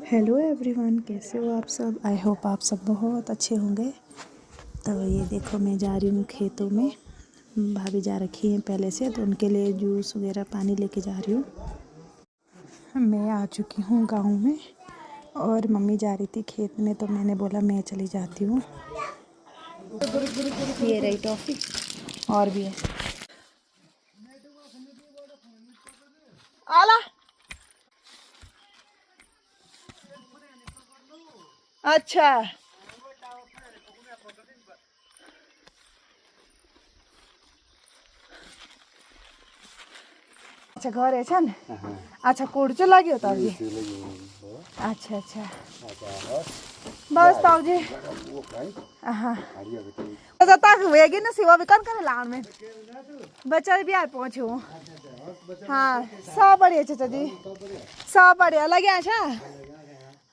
Hello everyone, कैसे हो आप सब। आई होप आप सब बहुत अच्छे होंगे। तो ये देखो मैं जा रही हूँ खेतों में। भाभी जा रखी हैं पहले से, तो उनके लिए जूस वगैरह पानी लेके जा रही हूँ। मैं आ चुकी हूँ गांव में और मम्मी जा रही थी खेत में, तो मैंने बोला मैं चली जाती हूँ। ये रही टॉफ़ी और भी है। आला अच्छा अच्छा घर है छन। अच्छा कोड चाहिँ लाग्यो ताउजी। अच्छा अच्छा बस ताउजी। अच्छा तक वेगी न सिवा भी कर लाउन में बच्चा भी आ पहुंचे हूँ। हाँ सब बढ़िया चाचा जी, सब बढ़िया लगे अच्छा।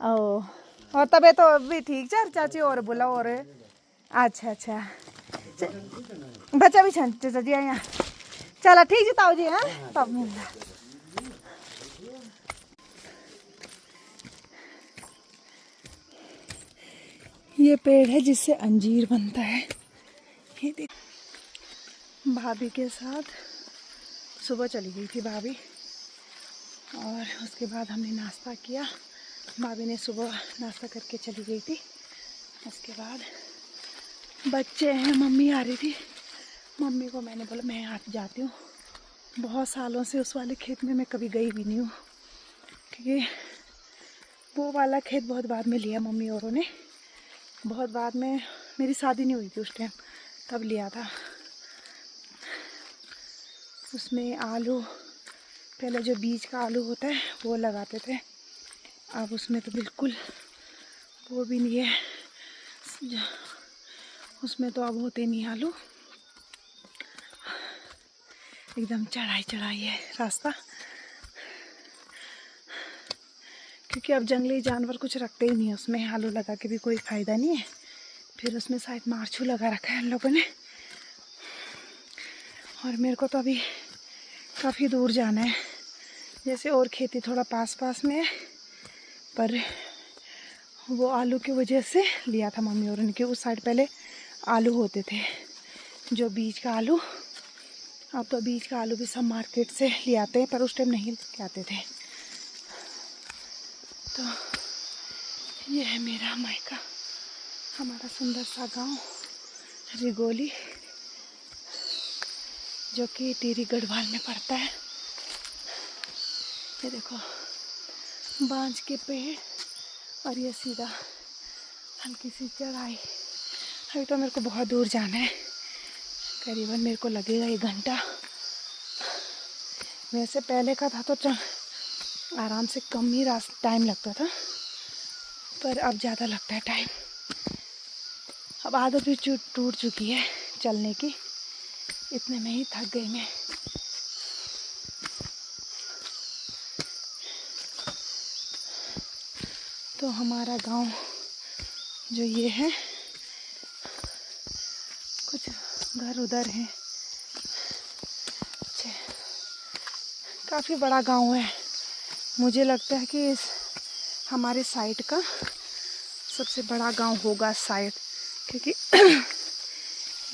ओ और तबीयत तो भी ठीक है चाची और बोला और अच्छा अच्छा बच्चा भी छन चाचा जी यहाँ। चलो ठीक है ताऊजी। हाँ तब मिलना। ये पेड़ है जिससे अंजीर बनता है। ये देख भाभी के साथ सुबह चली गई थी भाभी, और उसके बाद हमने नाश्ता किया। भाभी ने सुबह नाश्ता करके चली गई थी। उसके बाद बच्चे हैं, मम्मी आ रही थी। मम्मी को मैंने बोला मैं आज जाती हूँ। बहुत सालों से उस वाले खेत में मैं कभी गई भी नहीं हूँ, क्योंकि वो वाला खेत बहुत बाद में लिया मम्मी औरों ने। बहुत बाद में, मेरी शादी नहीं हुई थी उस टाइम, तब लिया था। उसमें आलू, पहले जो बीज का आलू होता है वो लगाते थे। अब उसमें तो बिल्कुल वो भी नहीं है, उसमें तो अब होते नहीं आलू। एकदम चढ़ाई चढ़ाई है रास्ता, क्योंकि अब जंगली जानवर कुछ रखते ही नहीं है उसमें। आलू लगा के भी कोई फ़ायदा नहीं है। फिर उसमें शायद मारछू लगा रखा है इन लोगों ने। और मेरे को तो अभी काफ़ी दूर जाना है। जैसे और खेती थोड़ा पास पास में है, पर वो आलू की वजह से लिया था मम्मी और उनके। उस साइड पहले आलू होते थे, जो बीज का आलू। अब तो बीज का आलू भी सब मार्केट से ले आते हैं, पर उस टाइम नहीं लेके आते थे। तो ये है मेरा मायका, हमारा सुंदर सा गांव रिगोली, जो कि टिहरी गढ़वाल में पड़ता है। ये देखो बांज के पेड़, और ये सीधा हल्की सी चढ़ाई। अभी तो मेरे को बहुत दूर जाना है, करीबन मेरे को लगेगा 1 घंटा। वैसे पहले का था तो आराम से कम ही टाइम लगता था, पर अब ज़्यादा लगता है टाइम। अब आदत भी टूट चुकी है चलने की, इतने में ही थक गई मैं। तो हमारा गांव जो ये है, कुछ घर उधर हैं। अच्छा काफ़ी बड़ा गांव है। मुझे लगता है कि इस हमारे साइड का सबसे बड़ा गांव होगा शायद, क्योंकि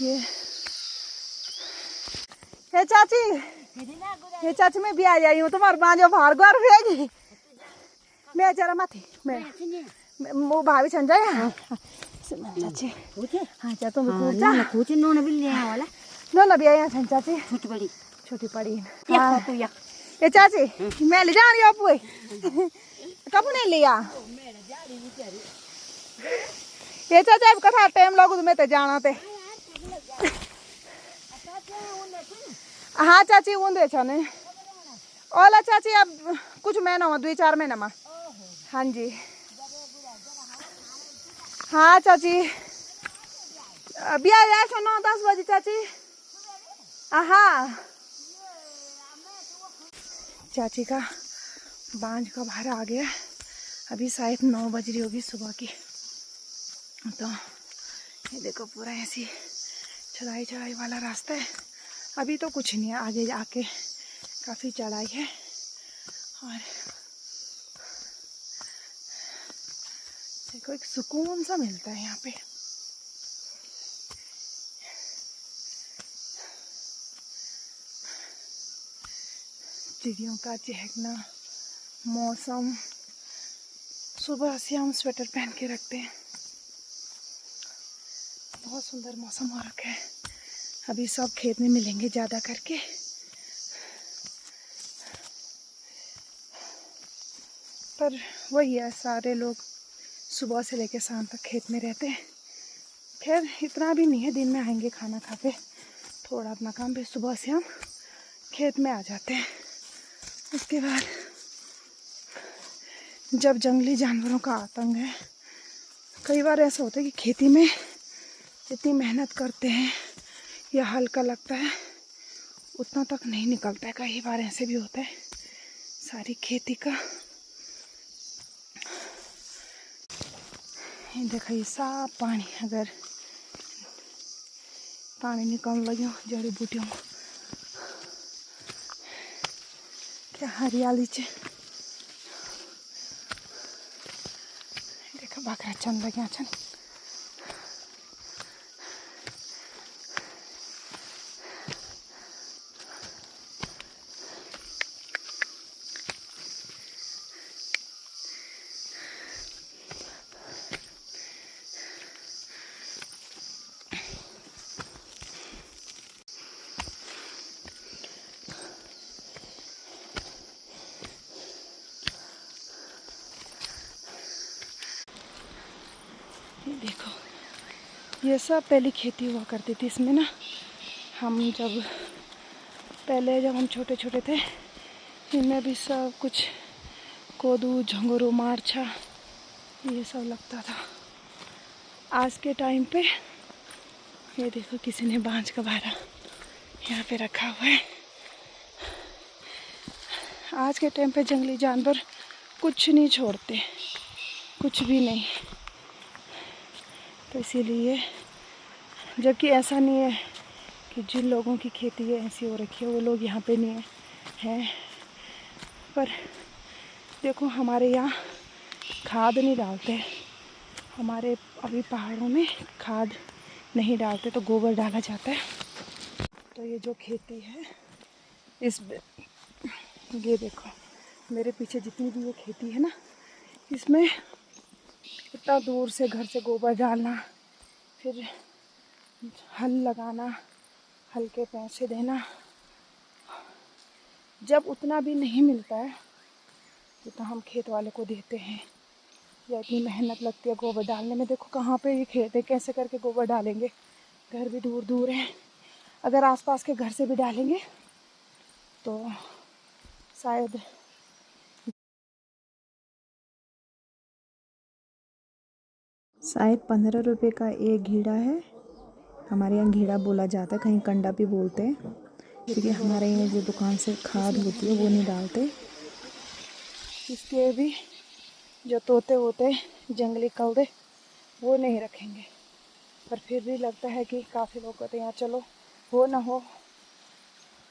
ये चाची मैं भी आ आई हूँ। तुम्हारे बाजो भार गुआर भेगी मैं जरा माथी मैं वो भाभी छन जाए। चाची हाँ चा तुम कुछ नोन भी ले वाला न भी आया छन चाची। छोटी पड़ी ये चाची मैं ले जा रही हूँ। कब नहीं लिया ये चाचा अब कथा टाइम लगू तो मैं तो जाना थे। हाँ चाची ऊंधे छने ओला चाची अब कुछ महीना में 2-4 महीना में। हाँ जी हाँ चाची अभी आ जाए 9-10 बजे चाची। हाँ चाची का बांझ का भार आ गया। अभी शायद 9 बज रही होगी सुबह की। तो ये देखो पूरा ऐसी चढ़ाई चढ़ाई वाला रास्ता है। अभी तो कुछ नहीं है, आगे जाके काफ़ी चढ़ाई है। और देखो एक सुकून सा मिलता है यहाँ पे। चिड़ियों का चहकना, मौसम, सुबह से हम स्वेटर पहन के रखते हैं। बहुत सुंदर मौसम हो रखा है। अभी सब खेत में मिलेंगे ज़्यादा करके। पर वही है, सारे लोग सुबह से लेकर शाम तक खेत में रहते हैं। खैर इतना भी नहीं है, दिन में आएंगे खाना खा के थोड़ा अपना काम पे, सुबह से हम खेत में आ जाते हैं। उसके बाद जब जंगली जानवरों का आतंक है, कई बार ऐसा होता है कि खेती में जितनी मेहनत करते हैं या हल्का लगता है उतना तक नहीं निकलता है। कई बार ऐसे भी होता है सारी खेती का। ये देखो ये साफ पानी, अगर पानी निकल लगे जड़ी बूटियों को, क्या हरियाली चे। देखो बकरा चन लगे छन। ये देखो, ये सब पहले खेती हुआ करती थी इसमें ना। हम जब हम छोटे छोटे थे, इनमें भी सब कुछ कोदू, झंगोरू, मारछा ये सब लगता था। आज के टाइम पे ये देखो किसी ने बांझ का भारा यहाँ पे रखा हुआ है। आज के टाइम पे जंगली जानवर कुछ नहीं छोड़ते, कुछ भी नहीं। तो इसीलिए, जबकि ऐसा नहीं है कि जिन लोगों की खेती है ऐसी हो रखी है वो लोग यहाँ पे नहीं हैं, पर देखो हमारे यहाँ खाद नहीं डालते। हमारे अभी पहाड़ों में खाद नहीं डालते, तो गोबर डाला जाता है। तो ये जो खेती है ये देखो मेरे पीछे जितनी भी ये खेती है ना, इसमें इतना दूर से घर से गोबर डालना, फिर हल लगाना, हल के पैसे देना। जब उतना भी नहीं मिलता है जितना हम खेत वाले को देते हैं, या इतनी मेहनत लगती है गोबर डालने में। देखो कहाँ पे ये खेत है, कैसे करके गोबर डालेंगे। घर भी दूर दूर है। अगर आसपास के घर से भी डालेंगे तो शायद शायद 15 रुपये का एक घीड़ा है। हमारे यहाँ घीड़ा बोला जाता है, कहीं कंडा भी बोलते हैं, क्योंकि हमारे यहाँ जो दुकान से खाद होती है वो नहीं डालते। इसके भी जो तोते होते जंगली कौवे वो नहीं रखेंगे, पर फिर भी लगता है कि काफ़ी लोग कहते हैं यहाँ चलो हो ना हो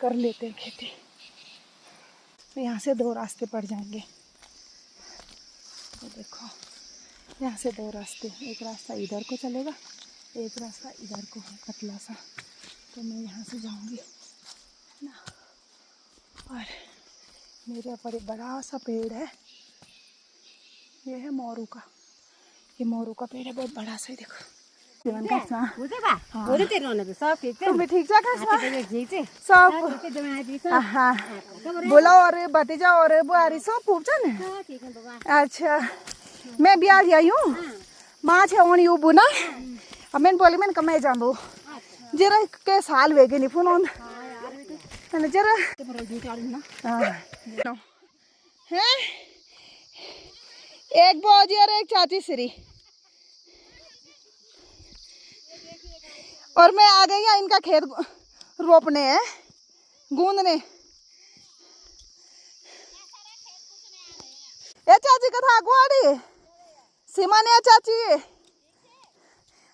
कर लेते हैं खेती। यहाँ से 2 रास्ते पड़ जाएंगे। तो देखो यहाँ से 2 रास्ते, एक रास्ता इधर को चलेगा, एक रास्ता इधर को है पतला सा। तो मैं यहाँ से जाऊँगी ना। और मेरे ऊपर एक बड़ा सा पेड़ है, ये है मोरू का। ये मोरू का पेड़ है, बहुत बड़ा सा ही। देखो जीवन का सा तुम भी ठीक जा सब। हाँ बोला और भतीजा और बुआरी सब पूछ न। अच्छा मैं भी आज आई हूँ माँ छे ओनी उबू ना। अब मैंने बोली मैंने कमाई जाऊँ जरा के साल वेगे नहीं फोन जरा है। एक बौजी और एक चाची श्री, और मैं आ गई इनका खेत रोपने है, गूंदने। ए चाची कथा गुआड़ी सीमा ने चाची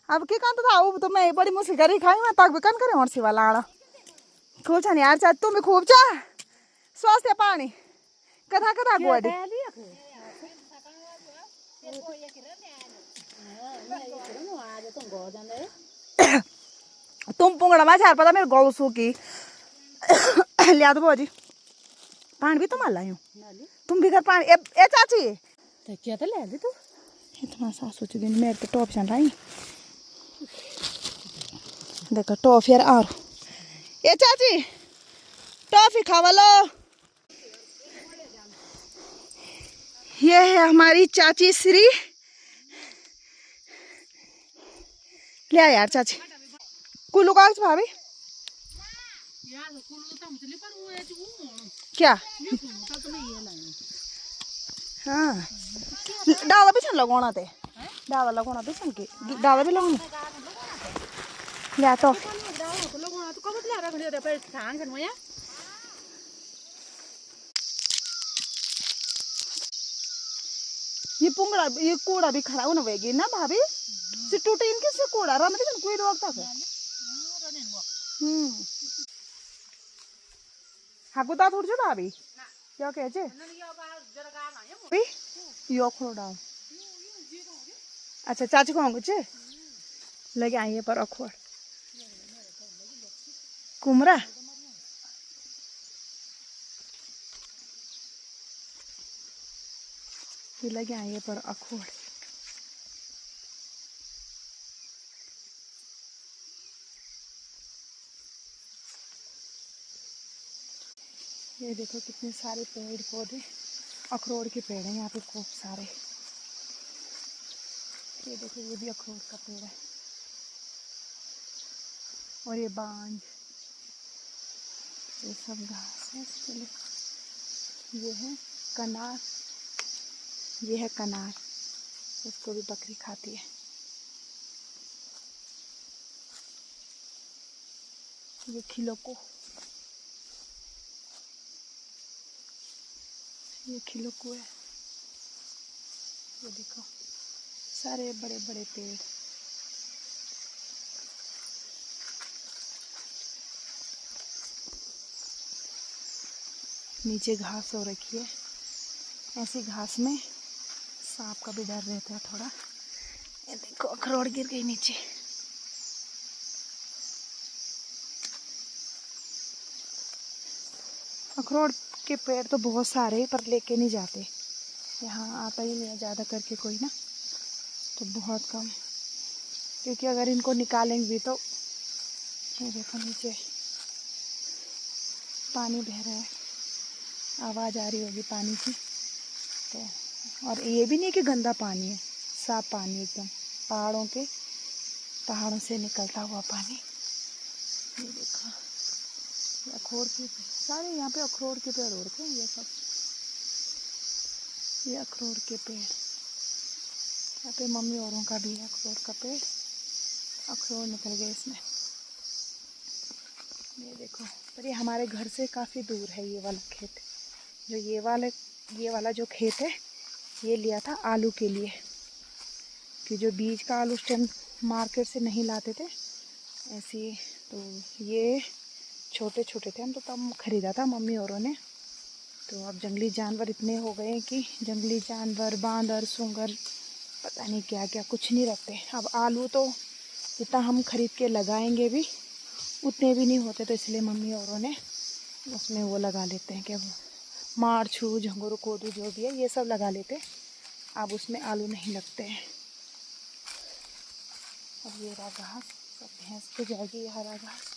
अब की कहता था वो तो मैं बड़ी मुश्किल करी खाई मैं तक भी कन करे और सिवा लाड़ा खूब छानी यार चाची तुम भी खूब चा स्वास्थ्य पानी कथा कथा गुआड़ी तुम पुंगड़ा में चार पता मेरे गल सूकी लिया दो बाजी पानी भी तुम लायो तुम भी कर पानी ए चाची क्या तो ले ली तू इतना सासू ची दिन मेरे तो टॉप चल रही देखो टॉफी यार और ए चाची टॉफी खावा लो ये है हमारी चाची श्री ले आ यार चाची कुल्लू कागज भाभी क्या हाँ डाला भी छन लगाना थे डाला लगाना भी छन के डाला भी लगाना ले तो ये पुंगड़ा ये कूड़ा भी खराब होना होगी ना भाभी से टूटे इनके से कूड़ा रहा मतलब कोई रोक था हाकुता थोड़ी जो भाभी क्या कहते यो खोड़ा अच्छा चाची को कुछ लगे आइए पर अखोड़ कुमरा ये लगे आइए पर अखोड़ ये देखो कितने सारे पेड़ पौधे अखरोट के पेड़ हैं यहाँ पे खूब सारे ये देखो ये भी अखरोट का पेड़ है और ये बांझ ये सब घास है इसके लिए ये है कनार ये है कनार इसको भी बकरी खाती है ये खिलोको ये खिलोको है ये देखो सारे बड़े बड़े पेड़ नीचे घास हो रखी है ऐसी घास में सांप का भी डर रहता है थोड़ा ये देखो अखरोट गिर गई नीचे अखरोट के पेड़ तो बहुत सारे पर लेके नहीं जाते यहाँ आता ही नहीं है ज़्यादा करके कोई ना तो बहुत कम क्योंकि अगर इनको निकालेंगे भी तो ये देखो नीचे पानी बह रहा है आवाज़ आ रही होगी पानी की तो और ये भी नहीं कि गंदा पानी है साफ पानी एकदम पहाड़ों से निकलता हुआ पानी ये देखो अखरोट के सारे यहाँ पे अखरोट के पेड़ हो रखे हैं ये सब ये अखरोट के पेड़ यहाँ पे मम्मी औरों का भी है अखरोट का पेड़ अखरोट निकल गए इसमें ये देखो पर ये हमारे घर से काफ़ी दूर है ये वाला खेत जो ये वाला जो खेत है ये लिया था आलू के लिए कि जो बीज का आलू उस टाइम मार्केट से नहीं लाते थे ऐसी तो ये छोटे छोटे थे हम तो तब ख़रीदा था मम्मी औरों ने तो अब जंगली जानवर इतने हो गए कि जंगली जानवर बांदर सूंगर पता नहीं क्या क्या कुछ नहीं रखते अब आलू तो जितना हम ख़रीद के लगाएंगे भी उतने भी नहीं होते तो इसलिए मम्मी औरों ने उसमें वो लगा लेते हैं क्या वो मार छू झंगोर कोदू जो भी है ये सब लगा लेते अब उसमें आलू नहीं लगते हैं अब ये रहा घास सब भैंस पे जाएगी ये हरा घास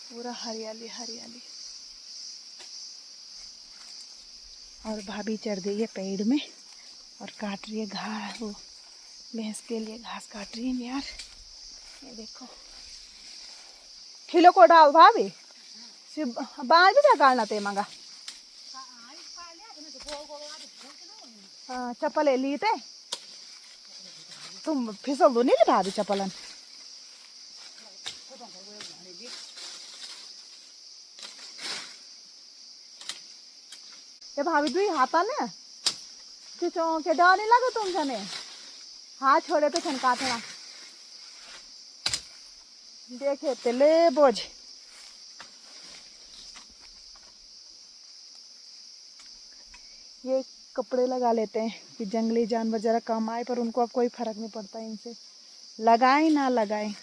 पूरा हरियाली हरियाली और भाभी चढ़ गई है पेड़ में और काट रही है घास वो भैंस के लिए घास काट रही है यार ये देखो खिलो को डाल भाभी बाहर भी क्या काटना ते मंगा हाँ चप्पल ले ली थे तुम फिसल दो नहीं ले भाभी चप्पलन ये भाभी दुई हाथा ने चुचो के डर नहीं लगे तुम जने हाथ छोड़े तो छन काटना देखे तेले बोझ ये कपड़े लगा लेते हैं कि जंगली जानवर ज़रा कम आए, पर उनको अब कोई फ़र्क नहीं पड़ता इनसे, लगाएं ना लगाएं।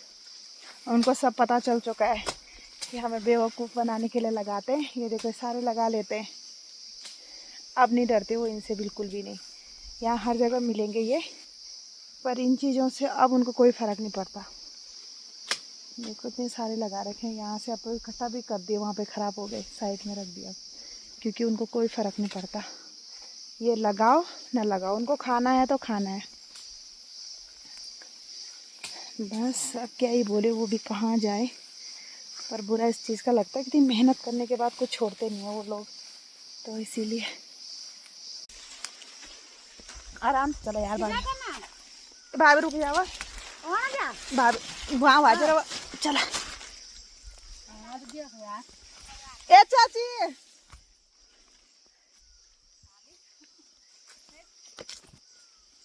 उनको सब पता चल चुका है कि हमें बेवकूफ़ बनाने के लिए लगाते हैं। ये देखो सारे लगा लेते हैं, अब नहीं डरते वो इनसे, बिल्कुल भी नहीं। यहाँ हर जगह मिलेंगे ये, पर इन चीज़ों से अब उनको कोई फ़र्क नहीं पड़ता। देखो इतने सारे लगा रखे हैं, यहाँ से अब तो इकट्ठा भी कर दिए, वहाँ पे ख़राब हो गए, साइड में रख दिया, क्योंकि उनको कोई फ़र्क नहीं पड़ता। ये लगाओ ना लगाओ, उनको खाना है तो खाना है बस। अब क्या ही बोले, वो भी कहाँ जाए। पर बुरा इस चीज़ का लगता है कि मेहनत करने के बाद कुछ छोड़ते नहीं है वो लोग, तो इसीलिए। आराम से चलो यार, भाभी रुक जाओ, भाभी वहाँ आ जाओ, चला। ए चाची,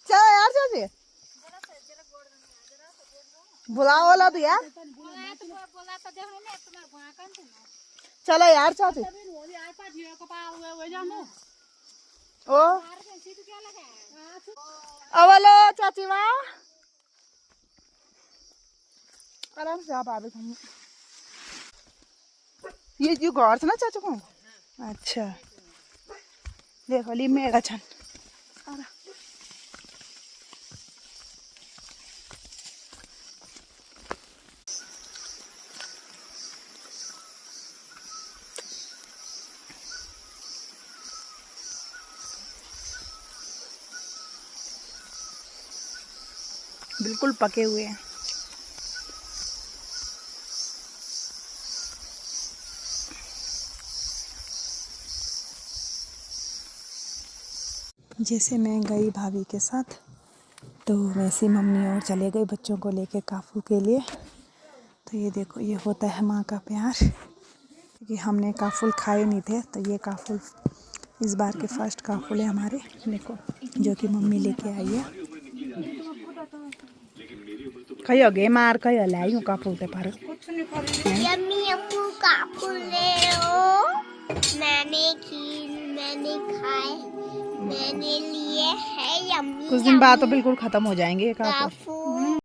चलो यार चाची, बुलाओ वाला तो यार, चलो यार चाची। ओ अवलो चाची वहाँ आराम से आप आवे। ये जो घर से ना चाचू को, अच्छा देखो ली मेरा छन। बिल्कुल पके हुए हैं। जैसे मैं गई भाभी के साथ, तो वैसे मम्मी और चले गए बच्चों को लेके काफूल के लिए। तो ये देखो, ये होता है माँ का प्यार, क्योंकि हमने काफूल खाए नहीं थे, तो ये काफूल इस बार के फर्स्ट काफूल है हमारे, देखो जो कि मम्मी लेके आई है। कहियो गे मार कहियो लाई काफूल ते पर यम्मी अम्मू काफूल ले लो। मैंने खाए, मैंने लिए है यम्मी। कुछ दिन बाद तो बिल्कुल खत्म हो जाएंगे ये काफूल। काफूल